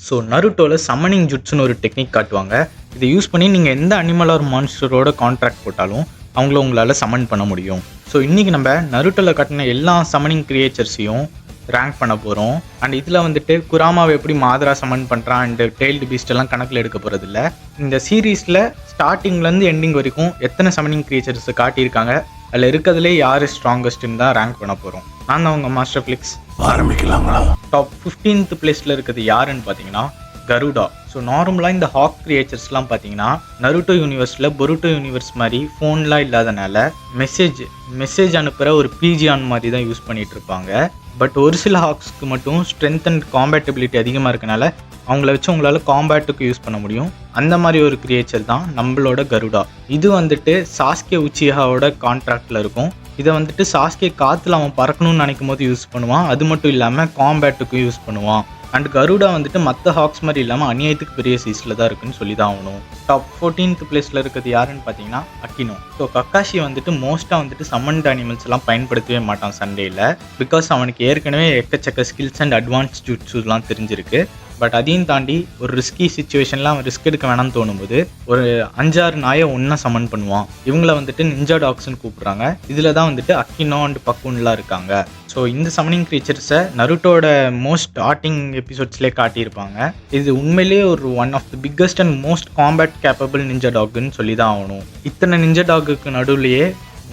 So நருட்டோவில் summoning ஜுட்ஸ்னு ஒரு technique காட்டுவாங்க. இதை யூஸ் பண்ணி நீங்கள் எந்த அனிமல் ஆர் மான்ஸ்டரோட கான்ட்ராக்ட் போட்டாலும் அவங்கள உங்களால் சம்மன் பண்ண முடியும். ஸோ இன்றைக்கி நம்ம நருட்டோவில் காட்டின எல்லா சம்மனிங் கிரியேச்சர்ஸையும் ரேங்க் பண்ண போகிறோம். அண்ட் இதில் வந்துட்டு குராமாவை எப்படி மாதரா சம்மன் பண்ணுறான் அண்ட் டெய்ல்டு பீஸ்ட் எல்லாம் கணக்கில் எடுக்க போகிறதில்ல. இந்த சீரீஸில் ஸ்டார்டிங்லேருந்து எண்டிங் வரைக்கும் எத்தனை சம்மனிங் கிரியேச்சர்ஸ் காட்டியிருக்காங்க, அதில் இருக்கிறதுலே யார் ஸ்ட்ராங்கஸ்ட்னு தான் ரேங்க் பண்ண போகிறோம். நான் தான் உங்கள் மாஸ்டர் ஃபிளிக்ஸ். ஆரம்பிக்கலாங்களா? டாப் 15th பிளேஸில் இருக்கிறது யாருன்னு பார்த்தீங்கன்னா கருடா. ஸோ நார்மலாக இந்த ஹாக் கிரியேச்சர்ஸ்லாம் பார்த்தீங்கன்னா நருட்டோ யூனிவர்ஸில் பொருட்டோ யூனிவர்ஸ் மாதிரி ஃபோன்லாம் இல்லாதனால மெசேஜ் அனுப்புகிற ஒரு பிஜிஆன் மாதிரி தான் யூஸ் பண்ணிகிட்டு இருப்பாங்க. பட் ஒரு சில ஹாக்ஸ்க்கு மட்டும் ஸ்ட்ரென்த் அண்ட் காம்பேட்டபிலிட்டி அதிகமாக இருக்கனால அவங்கள வச்சு உங்களால் காம்பேட்டுக்கு யூஸ் பண்ண முடியும். அந்த மாதிரி ஒரு கிரியேச்சர் தான் நம்மளோட கருடா. இது வந்துட்டு சாஸ்கே உச்சிஹாவோட கான்ட்ராக்டில் இருக்கும். இதை வந்துட்டு சாஸ்கே காற்றுல அவன் பறக்கணும்னு நினைக்கும் போது யூஸ் பண்ணுவான். அது மட்டும் இல்லாமல் காம்பேட்டுக்கும் யூஸ் பண்ணுவான். அண்ட் கருடா வந்துட்டு மற்ற ஹாக்ஸ் மாதிரி இல்லாமல் அநியாயத்துக்கு பெரிய சைஸில் தான் இருக்குன்னு சொல்லி தான் ஆகணும். டாப் 14th பிளேஸில் இருக்கிறது யாருன்னு பார்த்தீங்கன்னா அக்கினோ. ஸோ கக்காஷி வந்துட்டு மோஸ்ட்டாக வந்துட்டு சம்மன்ட் அனிமல்ஸ் எல்லாம் பயன்படுத்தவே மாட்டான் சண்டேயில். பிகாஸ் அவனுக்கு ஏற்கனவே எக்கச்சக்க ஸ்கில்ஸ் அண்ட் அட்வான்ஸ் ஜுட்ஸுலாம் தெரிஞ்சிருக்கு. பட் அதையும் தாண்டி ஒரு ரிஸ்கி சுச்சுவேஷனில் அவன் ரிஸ்க் எடுக்க வேணாம்னு தோணும்போது ஒரு 5-6 நாயை ஒன்றா சம்மன் பண்ணுவான். இவங்கள வந்துட்டு நிஞ்சா டாக்ஸ்ன்னு கூப்பிட்றாங்க. இதில் தான் வந்துட்டு அக்கினோ அண்ட் பக்குன்லாம் இருக்காங்க. ஸோ இந்த சம்மனிங் கிரியேச்சர்ஸை நருட்டோட மோஸ்ட் ஸ்டார்டிங் எபிசோட்ஸ்லேயே காட்டியிருப்பாங்க. இது உண்மையிலேயே ஒரு one of the biggest and most combat capable ninja டாக்னு சொல்லி தான் ஆகணும். இத்தனை நிஞ்சா டாகுக்கு நடுவுலையே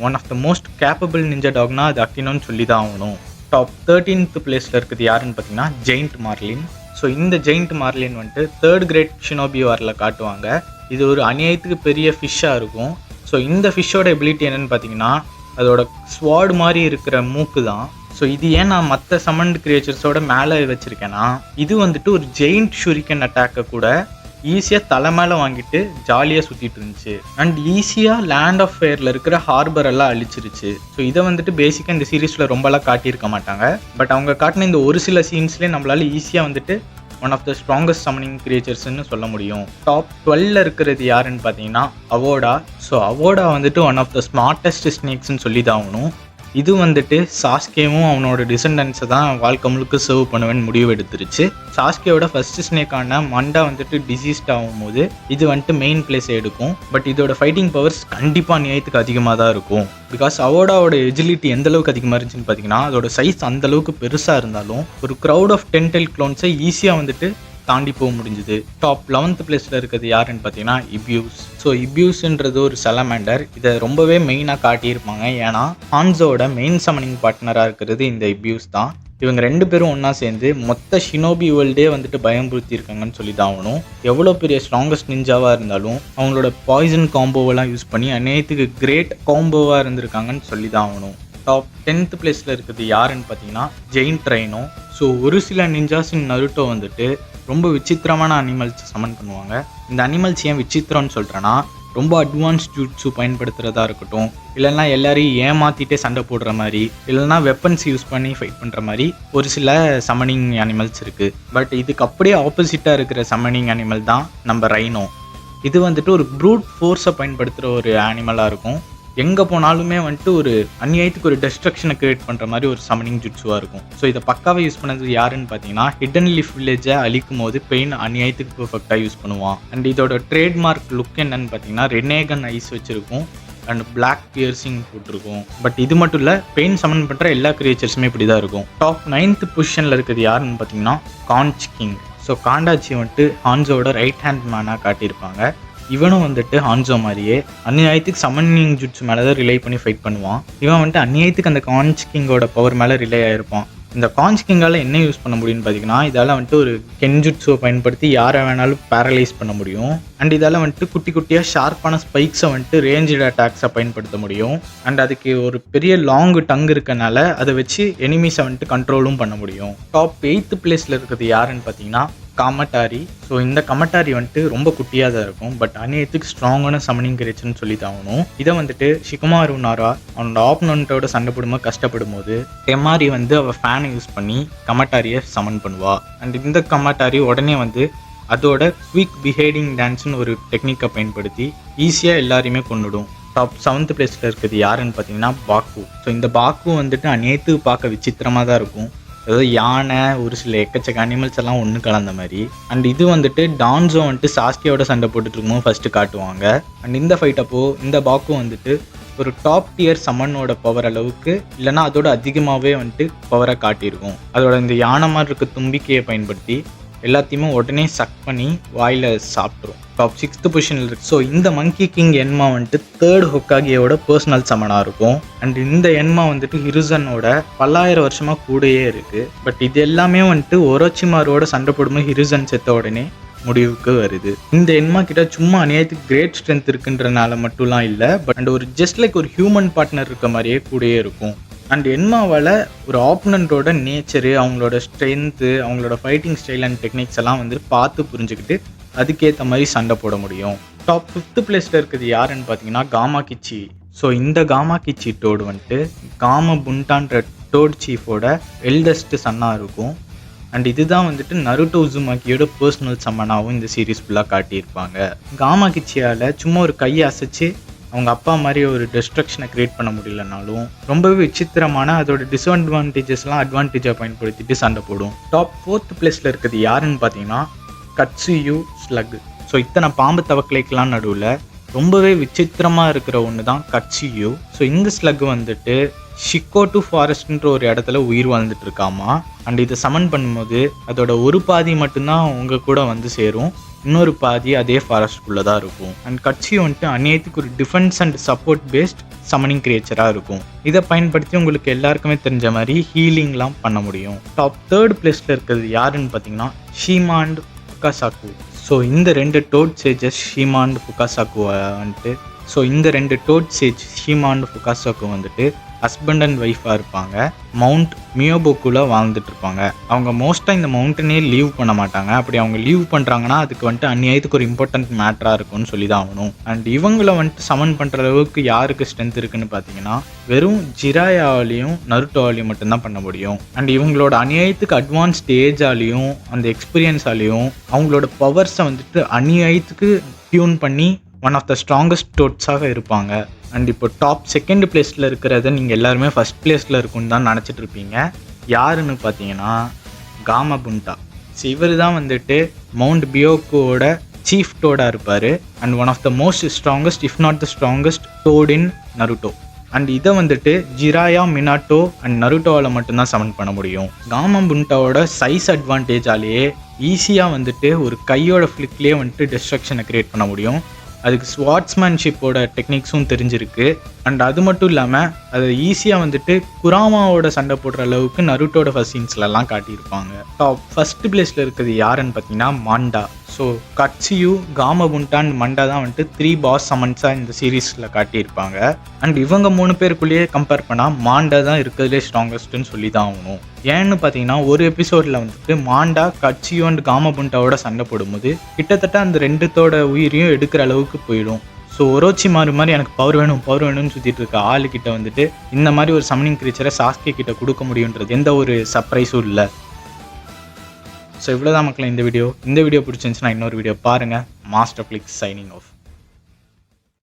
one of the most capable ninja டாக்னா அது அக்கினோன்னு சொல்லி தான் ஆகணும். டாப் 13th பிளேஸில் இருக்குது யாருன்னு பார்த்தீங்கன்னா ஜெயிண்ட் மார்லின். ஸோ இந்த ஜெயிண்ட் மார்லின் வந்துட்டு 3rd கிரேட் ஷினோபி வாரில் காட்டுவாங்க. இது ஒரு அநியாயத்துக்கு பெரிய ஃபிஷ்ஷாக இருக்கும். ஸோ இந்த ஃபிஷ்ஷோட எபிலிட்டி என்னென்னு பார்த்தீங்கன்னா அதோட ஸ்வாட் மாதிரி இருக்கிற மூக்கு தான். ஸோ இது ஏன் நான் மற்ற சம்மண்ட் கிரியேச்சர்ஸோட மேலே வச்சுருக்கேன்னா இது வந்துட்டு ஒரு ஜெயிண்ட் ஷூரிக்கன் அட்டாக்கை கூட ஈஸியாக தலை மேலே வாங்கிட்டு ஜாலியாக சுற்றிட்டு இருந்துச்சு. அண்ட் ஈஸியாக லேண்ட் ஆஃப் ஃபயரில் இருக்கிற ஹார்பர் எல்லாம் அழிச்சிருச்சு. ஸோ இதை வந்துட்டு பேசிக்காக இந்த சீரீஸில் ரொம்பலாம் காட்டியிருக்க மாட்டாங்க. பட் அவங்க காட்டின இந்த ஒரு சில சீன்ஸ்லேயே நம்மளால ஈஸியாக வந்துட்டு one of the strongest summoning கிரியேச்சர்ஸ்ன்னு சொல்ல முடியும். டாப் 12ல் இருக்கிறது யாருன்னு பார்த்தீங்கன்னா அவோடா. ஸோ அவோடா வந்துட்டு ஒன் ஆஃப் த ஸ்மார்ட்டஸ்ட் ஸ்னேக்ஸ்ன்னு சொல்லி தான் ஆகணும். இது வந்துட்டு சாஸ்கேவும் அவனோட டிசெண்டன்ஸை தான் வாழ்க்கை முழுக்க சர்வ் பண்ணுவேன்னு முடிவு எடுத்துருச்சு. சாஸ்கேவோட ஃபர்ஸ்ட் ஸ்னேக்கான மண்டா வந்துட்டு டிசீஸ்ட் ஆகும்போது இது வந்துட்டு மெயின் பிளேஸை எடுக்கும். பட் இதோட ஃபைட்டிங் பவர்ஸ் கண்டிப்பாக நியாயத்துக்கு அதிகமாக தான் இருக்கும். பிகாஸ் அவோடாவோட எஜிலிட்டி எந்த அளவுக்கு அதிகமாக இருந்துச்சுன்னு பார்த்தீங்கன்னா அதோட சைஸ் அந்தளவுக்கு பெருசாக இருந்தாலும் ஒரு க்ரௌட் ஆஃப் 10 tail க்ளோன்ஸை ஈஸியாக வந்துட்டு தாண்டி போக முடிஞ்சுது. டாப் 11th பிளேஸில் இருக்கிறது யாருன்னு பார்த்தீங்கன்னா இபியூஸ். ஸோ இபியூஸ்ன்றது ஒரு செலமேண்டர். இதை ரொம்பவே மெயினாக காட்டியிருப்பாங்க. ஏன்னா ஹான்ஸோட மெயின் சம்மனிங் பார்ட்னராக இருக்கிறது இந்த இபியூஸ் தான். இவங்க 2 பேரும் ஒன்றா சேர்ந்து மொத்த ஷினோபி வேர்ல்டே வந்துட்டு பயம்படுத்தியிருக்காங்கன்னு சொல்லி தான் ஆகணும். எவ்வளோ பெரிய ஸ்ட்ராங்கஸ்ட் நிஞ்சாவாக இருந்தாலும் அவங்களோட பாய்சன் காம்போவெல்லாம் யூஸ் பண்ணி அநேகத்துக்கு கிரேட் காம்போவாக இருந்திருக்காங்கன்னு சொல்லி தான் ஆகணும். டாப் 10th பிளேஸில் இருக்கிறது யாருன்னு பார்த்தீங்கன்னா ஜெயிண்ட் ரைனோ. ஸோ ஒரு சில நிஞ்சாஸ் இன் நருட்டோ வந்துட்டு ரொம்ப விசித்திரமான அனிமல்ஸ் சம்மன் பண்ணுவாங்க. இந்த அனிமல்ஸ் ஏன் விசித்திரம்னு சொல்கிறேன்னா ரொம்ப அட்வான்ஸ் ஜூட்ஸு பயன்படுத்துகிறதா இருக்கட்டும், இல்லைன்னா எல்லாரையும் ஏமாற்றிட்டே சண்டை போடுற மாதிரி, இல்லைன்னா வெப்பன்ஸ் யூஸ் பண்ணி ஃபைட் பண்ணுற மாதிரி ஒரு சில சம்மனிங் அனிமல்ஸ் இருக்குது. பட் இதுக்கு அப்படியே ஆப்போசிட்டாக இருக்கிற சம்மனிங் அனிமல் தான் நம்ம ரைனோ. இது வந்துட்டு ஒரு ப்ரூட் ஃபோர்ஸை பயன்படுத்துகிற ஒரு அனிமலாக இருக்கும். எங்கே போனாலுமே வந்துட்டு ஒரு அநியாயத்துக்கு ஒரு டெஸ்ட்ரக்ஷனை கிரியேட் பண்ணுற மாதிரி ஒரு சம்மனிங் ஜுட்ஸுவாக இருக்கும். ஸோ இதை பக்காவாக யூஸ் பண்ணது யாருன்னு பார்த்தீங்கன்னா ஹிடன் லீஃப் வில்லேஜை அழிக்கும் போது பெயின் அநியாயத்துக்கு பர்ஃபெக்டாக யூஸ் பண்ணுவான். அண்ட் இதோட ட்ரேட்மார்க் லுக் என்னன்னு பார்த்தீங்கன்னா ரெனேகன் ஐஸ் வச்சுருக்கும் அண்ட் பிளாக் பியர்சிங் போட்டிருக்கும். பட் இது மட்டும் இல்லை, பெயின் சம்மன் பண்ணுற எல்லா கிரியேச்சர்ஸுமே இப்படி தான் இருக்கும். டாப் 9th பொசிஷனில் இருக்கிறது யாருன்னு பார்த்தீங்கன்னா கான்ச் கிங். ஸோ காண்டாச்சி வந்துட்டு ஹான்ஸோட ரைட் ஹேண்ட் மேனாக காட்டியிருப்பாங்க. இவனும் வந்துட்டு ஹான்ஸோ மாதிரியே அநியாயத்துக்கு சம்மனிங் ஜுட்ஸ் மேலே தான் ரிலே பண்ணி ஃபைட் பண்ணுவான். இவன் வந்துட்டு அநியாயத்துக்கு அந்த கான்ச் கிங்கோட பவர் மேலே ரிலே ஆகிருப்பான். இந்த கான்ச் கிங்கால் என்ன யூஸ் பண்ண முடியும்னு பார்த்தீங்கன்னா இதால் வந்துட்டு ஒரு கென்ஜுட்ஸை பயன்படுத்தி யாரை வேணாலும் பேரலைஸ் பண்ண முடியும். அண்ட் இதால் வந்துட்டு குட்டி குட்டியாக ஷார்ப்பான ஸ்பைக்ஸை வந்துட்டு ரேஞ்சு அட்டாக்ஸை பயன்படுத்த முடியும். அண்ட் அதுக்கு ஒரு பெரிய லாங் டங் இருக்கனால அதை வச்சு எனிமீஸை வந்துட்டு கண்ட்ரோலும் பண்ண முடியும். டாப் 8th பிளேஸில் இருக்கிறது யாருன்னு பார்த்தீங்கன்னா கமட்டாரி. ஸோ இந்த கமட்டாரி வந்துட்டு ரொம்ப குட்டியாக தான் இருக்கும். பட் அநியாயத்துக்கு ஸ்ட்ராங்கான சம்மனிங் கிரியேச்சர்னு சொல்லி தான் ஆகணும். இதை வந்துட்டு ஷிகுமாரு நாரா அவனோட ஆப்னண்ட்டோட சண்டை போடும்போது கஷ்டப்படும் போது டெமாரி வந்து அவள் ஃபேனை யூஸ் பண்ணி கமட்டாரியை சம்மன் பண்ணுவா. அண்ட் இந்த கமட்டாரி உடனே வந்து அதோட குவிக் பிஹேவிங் டான்ஸ்னு ஒரு டெக்னிக்கை பயன்படுத்தி ஈஸியாக எல்லாரையுமே கொண்டுடும். டாப் 7th பிளேஸில் இருக்கிறது யாருன்னு பார்த்தீங்கன்னா பாக்கு. ஸோ இந்த பாக்கு வந்துட்டு அநேத்து பார்க்க விசித்திரமாக தான் இருக்கும். அதாவது யானை ஒரு சில எக்கச்சக்க அனிமல்ஸ் எல்லாம் ஒன்று கலந்த மாதிரி. அண்ட் இது வந்துட்டு டான்ஸோ வந்துட்டு சாஸ்கியோட சண்டை போட்டுட்டு இருக்கும்போது ஃபர்ஸ்ட் காட்டுவாங்க. அண்ட் இந்த ஃபைட் அப்போ இந்த பாக்கும் வந்துட்டு ஒரு டாப் டியர் சமனோட பவர் அளவுக்கு இல்லைனா அதோட அதிகமாகவே வந்துட்டு பவரை காட்டியிருக்கும். அதோட இந்த யானை மாதிரி இருக்க தும்பிக்கையை பயன்படுத்தி எல்லாத்தையுமே உடனே சக் பண்ணி வாயில் சாப்பிட்ரும். டாப் 6th பொசிஷனில் இருக்கு. ஸோ இந்த மங்கி கிங் என்மா வந்துட்டு 3rd ஹொக்காகியோட பர்சனல் சமனாக இருக்கும். அண்ட் இந்த என்மா வந்துட்டு ஹிருசனோட பல்லாயிரம் வருஷமாக கூடயே இருக்குது. பட் இது எல்லாமே வந்துட்டு ஒரோச்சிமாரோட சண்டை போடும்போது ஹிருசன் செத்த உடனே முடிவுக்கு வருது. இந்த என்மா கிட்ட சும்மா அநியாயத்துக்கு கிரேட் ஸ்ட்ரென்த் இருக்குன்றனால மட்டும்லாம் இல்லை, பட் ஒரு ஜஸ்ட் லைக் ஒரு ஹியூமன் பார்ட்னர் இருக்க மாதிரியே கூடயே இருக்கும். அண்ட் என்மாவால் ஒரு ஆப்பனண்ட்டோட நேச்சரு, அவங்களோட ஸ்ட்ரென்த்து, அவங்களோட ஃபைட்டிங் ஸ்டைல் அண்ட் டெக்னிக்ஸ் எல்லாம் வந்து பார்த்து புரிஞ்சுக்கிட்டு அதுக்கேற்ற மாதிரி சண்டை போட முடியும். டாப் 5th பிளேஸில் இருக்கிறது யாருன்னு பார்த்தீங்கன்னா காமா கிச்சி. ஸோ இந்த காமா கிச்சி டோடு வந்துட்டு காம புண்டான்ற டோட் சீஃபோட எல்டஸ்ட் சன்னாக இருக்கும். அண்ட் இதுதான் வந்துட்டு நருட்டோ உசுமாக்கியோட பர்சனல் சம்மனாகவும் இந்த சீரீஸ் ஃபுல்லாக காட்டியிருப்பாங்க. காமா கிச்சியால் சும்மா ஒரு கையை அசைச்சு அவங்க அப்பா மாதிரி ஒரு டிஸ்ட்ரக்ஷனை க்ரியேட் பண்ண முடியலனாலும் ரொம்பவே விசித்திரமான அதோட டிஸ்அட்வான்டேஜஸ்லாம் அட்வான்டேஜாக பயன்படுத்திட்டு சண்டை போடும். டாப் 4th பிளேஸில் இருக்கிறது யாருன்னு பார்த்தீங்கன்னா கட்சுயூ ஸ்லக். ஸோ இத்தனை பாம்பு தவக்கலைக்கெல்லாம் நடுவில் ரொம்பவே விசித்திரமாக இருக்கிற ஒன்று தான் கட்சுயூ. ஸோ இந்த ஸ்லக் வந்துட்டு ஷிக்கோட்டு ஃபாரஸ்ட்ன்ற ஒரு இடத்துல உயிர் வாழ்ந்துட்டு இருக்காமா. அண்ட் இதை சமன் பண்ணும்போது அதோட ஒரு பாதி மட்டும்தான் உங்கள் கூட வந்து சேரும், இன்னொரு பாதி அதே ஃபாரஸ்ட்குள்ளே தான் இருக்கும். அண்ட் கட்சி வந்துட்டு அந்நியத்துக்கு ஒரு டிஃபென்ஸ் அண்ட் சப்போர்ட் பேஸ்ட் சமனிங் கிரியேச்சராக இருக்கும். இதை பயன்படுத்தி உங்களுக்கு எல்லாருக்குமே தெரிஞ்ச மாதிரி ஹீலிங்லாம் பண்ண முடியும். டாப் 3rd பிளேஸில் இருக்கிறது யாருன்னு பார்த்தீங்கன்னா ஷீமா அண்ட் ஃபுகாசாக்கு. ஸோ இந்த 2 டோட் சேஜஸ் ஷீமா அண்ட் ஃபுகாசாக்கு வந்துட்டு இந்த 2 டோட் சேஜ் ஷீமா அண்ட் ஃபுகாசாக்கு வந்துட்டு ஹஸ்பண்ட் அண்ட் ஒய்ஃபாக இருப்பாங்க. மவுண்ட் மியோபோக்குல வாழ்ந்துட்டு இருப்பாங்க. அவங்க மோஸ்ட்டாக இந்த மவுண்டனே லீவ் பண்ண மாட்டாங்க. அப்படி அவங்க லீவ் பண்ணுறாங்கன்னா அதுக்கு வந்துட்டு அந்நியாயத்துக்கு ஒரு இம்பார்ட்டன்ட் மேட்டராக இருக்கும்னு சொல்லி தான் ஆகணும். அண்ட் இவங்கள வந்துட்டு சமன் பண்ணுற அளவுக்கு யாருக்கு ஸ்ட்ரென்த் இருக்குன்னு பார்த்தீங்கன்னா வெறும் ஜிராயாவாலையும் நருட்டோவாலையும் மட்டும்தான் பண்ண முடியும். அண்ட் இவங்களோட அநியாயத்துக்கு அட்வான்ஸ்ட் ஏஜாலையும் அந்த எக்ஸ்பீரியன்ஸாலையும் அவங்களோட பவர்ஸை வந்துட்டு அநியாயத்துக்கு டியூன் பண்ணி ஒன் ஆஃப் த ஸ்ட்ராங்கஸ்ட் டோட்ஸாக இருப்பாங்க. அண்ட் இப்போ டாப் 2nd பிளேஸில் இருக்கிறத நீங்கள் எல்லாருமே ஃபஸ்ட் பிளேஸில் இருக்குன்னு தான் நினச்சிட்டு இருப்பீங்க. யாருன்னு பார்த்தீங்கன்னா காமா புண்டா. ஸோ இவர் தான் வந்துட்டு மவுண்ட் பியோக்கோட சீஃப் டோடாக இருப்பார். And one of the most strongest if not the strongest toad in Naruto. And இதை வந்துட்டு ஜிராயா, மினாட்டோ அண்ட் நருட்டோவால் மட்டும்தான் சமன் பண்ண முடியும். காமா புண்டாவோட சைஸ் அட்வான்டேஜாலேயே ஈஸியாக வந்துட்டு ஒரு கையோட ஃப்ளிக்லேயே வந்துட்டு டிஸ்ட்ரக்ஷனை க்ரியேட் பண்ண முடியும். அதுக்கு ஸ்வாட்ஸ்மேன்ஷிப்போட டெக்னிக்ஸும் தெரிஞ்சிருக்கு. அண்ட் அது மட்டும் இல்லாமல் அதை ஈஸியாக வந்துட்டு குராமாவோட சண்டை போடுற அளவுக்கு நருட்டோட ஃபர்ஸ்ட் சீன்ஸ்லலாம் காட்டியிருப்பாங்க. டாப் 1st பிளேஸில் இருக்கிறது யாருன்னு பார்த்தீங்கன்னா மாண்டா. ஸோ கட்சியூ, காமா புண்டா அண்ட் மண்டா தான் வந்துட்டு 3 பாஸ் சமன்ஸாக இந்த சீரீஸில் காட்டியிருப்பாங்க. அண்ட் இவங்க 3 பேருக்குள்ளேயே கம்பேர் பண்ணால் மாண்டா தான் இருக்கிறதுலே ஸ்ட்ராங்கஸ்ட்டுன்னு சொல்லி தான் ஆகணும். ஏன்னு பார்த்தீங்கன்னா ஒரு எபிசோடில் வந்துட்டு மாண்டா கட்சியூ அண்ட் காமா புண்டாவோட சண்டை போடும்போது கிட்டத்தட்ட அந்த 2தோட உயிரையும் எடுக்கிற அளவுக்கு போயிடும். ஸோ ஒரோச்சிமாரு மாதிரி எனக்கு பவர் வேணும்னு சுற்றிட்டு இருக்க ஆளுக்கிட்ட வந்துட்டு இந்த மாதிரி ஒரு சமனிங் கிரீச்சரை சாஸ்கே கிட்ட கொடுக்க முடியுன்றது எந்த ஒரு சர்ப்ரைஸும் இல்லை. ஸோ இவ்வளோதான் மக்களே இந்த வீடியோ பிடிச்சிருந்துச்சுன்னா இன்னொரு வீடியோ பாருங்கள். Master Flix signing off.